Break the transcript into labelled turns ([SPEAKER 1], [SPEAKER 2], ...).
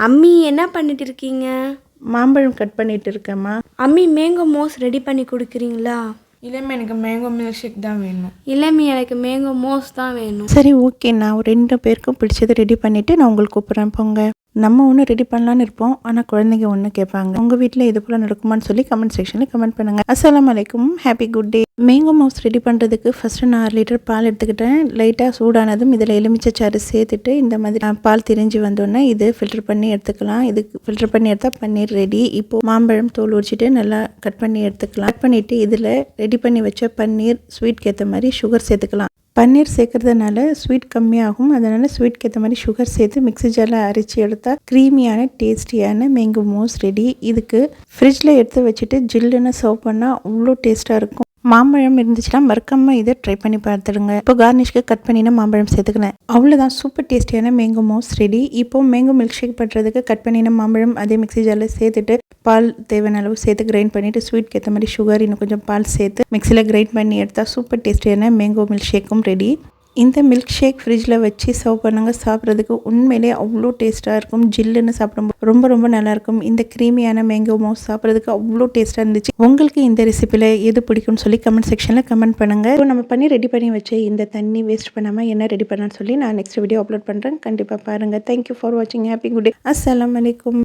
[SPEAKER 1] அம்மி என்ன பண்ணிட்டு இருக்கீங்க?
[SPEAKER 2] மாம்பழம் கட் பண்ணிட்டு இருக்கேம்மா.
[SPEAKER 1] அம்மி மேங்கோ மோஸ் ரெடி பண்ணி கொடுக்குறீங்களா?
[SPEAKER 3] இல்லைம்மா, எனக்கு மேங்கோ மில்க் ஷேக் தான் வேணும்.
[SPEAKER 1] இல்லைம்மி, எனக்கு மேங்கோ மோஸ் தான் வேணும்.
[SPEAKER 2] சரி, ஓகே, நான் 2 பேருக்கும் பிடிச்சது ரெடி பண்ணிவிட்டு நான் உங்களுக்கு கூப்பிட்றேன். போங்க. நம்ம ஒன்று ரெடி பண்ணலான்னு இருப்போம், ஆனால் குழந்தைங்க ஒன்று கேட்பாங்க. உங்கள் வீட்டில் இது போல் நடக்குமான்னு சொல்லி கமெண்ட் செக்ஷனில் கமெண்ட் பண்ணுங்கள். அஸ்ஸலாமு அலைக்கும், happy good day. Mango mouse ready பண்ணுறதுக்கு ஃபஸ்ட்டு நான் 1 லிட்டர் பால் எடுத்துக்கிட்டேன். லைட்டாக சூடானதும் இதில் எலுமிச்சைச்சாறு சேர்த்துட்டு இந்த மாதிரி பால் திரிஞ்சு வந்தோடனே இது ஃபில்டர் பண்ணி எடுத்துக்கலாம். இதுக்கு ஃபில்டர் பண்ணி எடுத்தால் பன்னீர் ரெடி. இப்போது மாம்பழம் தோல் உரிச்சிட்டு நல்லா கட் பண்ணி எடுத்துக்கலாம். கட் பண்ணிவிட்டு இதில் ரெடி பண்ணி வச்ச பன்னீர், ஸ்வீட்க்கு ஏற்ற மாதிரி சுகர் சேர்த்துக்கலாம். பன்னீர் சேர்க்கறதுனால ஸ்வீட் கம்மியாகும். அதனால் ஸ்வீட்க்கு ஏற்ற மாதிரி சுகர் சேர்த்து மிக்ஸி ஜாரில் அரைச்சி எடுத்தால் க்ரீமியான டேஸ்டியான மேங்கோ மோஸ் ரெடி. இதுக்கு ஃப்ரிட்ஜில் எடுத்து வச்சுட்டு ஜில்லுன்னு சர்வ் பண்ணால் அவ்வளோ டேஸ்ட்டாக இருக்கும். மாம்பழம் இருந்துச்சுன்னா மறக்காமல் இதை ட்ரை பண்ணி பார்த்துடுங்க. இப்போ கார்னிஷ்க்கு கட் பண்ணின மாம்பழம் சேர்த்துக்கிறேன். அவ்வளோதான், சூப்பர் டேஸ்டியான மேங்கோ மோஸ் ரெடி. இப்போ மேங்கோ மில்க் ஷேக் பண்ணுறதுக்கு கட் பண்ணின மாம்பழம் அதே மிக்ஸி ஜாரில் சேர்த்துட்டு பால் தேவையான அளவு சேர்த்து கிரைண்ட் பண்ணிவிட்டு ஸ்வீட்க்கு ஏற்ற மாதிரி சுகர் இன்னும் கொஞ்சம் பால் சேர்த்து மிக்ஸியில் கிரைண்ட் பண்ணி எடுத்தால் சூப்பர் டேஸ்டியான மேங்கோ மில்க் ஷேக்கும் ரெடி. இந்த மில்க் ஷேக் ஃப்ரிட்ஜில் வச்சு சர்வ் பண்ணுங்க. சாப்பிட்றதுக்கு உண்மையிலே அவ்வளோ டேஸ்ட்டாக இருக்கும். ஜில்லுன்னு சாப்பிடும்போது ரொம்ப ரொம்ப நல்லாயிருக்கும். இந்த க்ரீமியான மேங்கோ மோஸ் சாப்பிட்றதுக்கு அவ்வளோ டேஸ்ட்டாக இருந்துச்சு. உங்களுக்கு இந்த ரெசிப்பியில் எது பிடிக்கும்னு சொல்லி கமெண்ட் செக்ஷனில் கமெண்ட் பண்ணுங்கள். இப்போ நம்ம ரெடி பண்ணி வச்சு இந்த தண்ணி வேஸ்ட் பண்ணாமல் என்ன ரெடி பண்ணலான்னு சொல்லி நான் நெக்ஸ்ட் வீடியோ அப்லோட் பண்ணுறேன். கண்டிப்பாக பாருங்கள். தேங்க்யூ ஃபார் வாட்சிங். Happy good day. அஸ்ஸலாமு அலைக்கும்.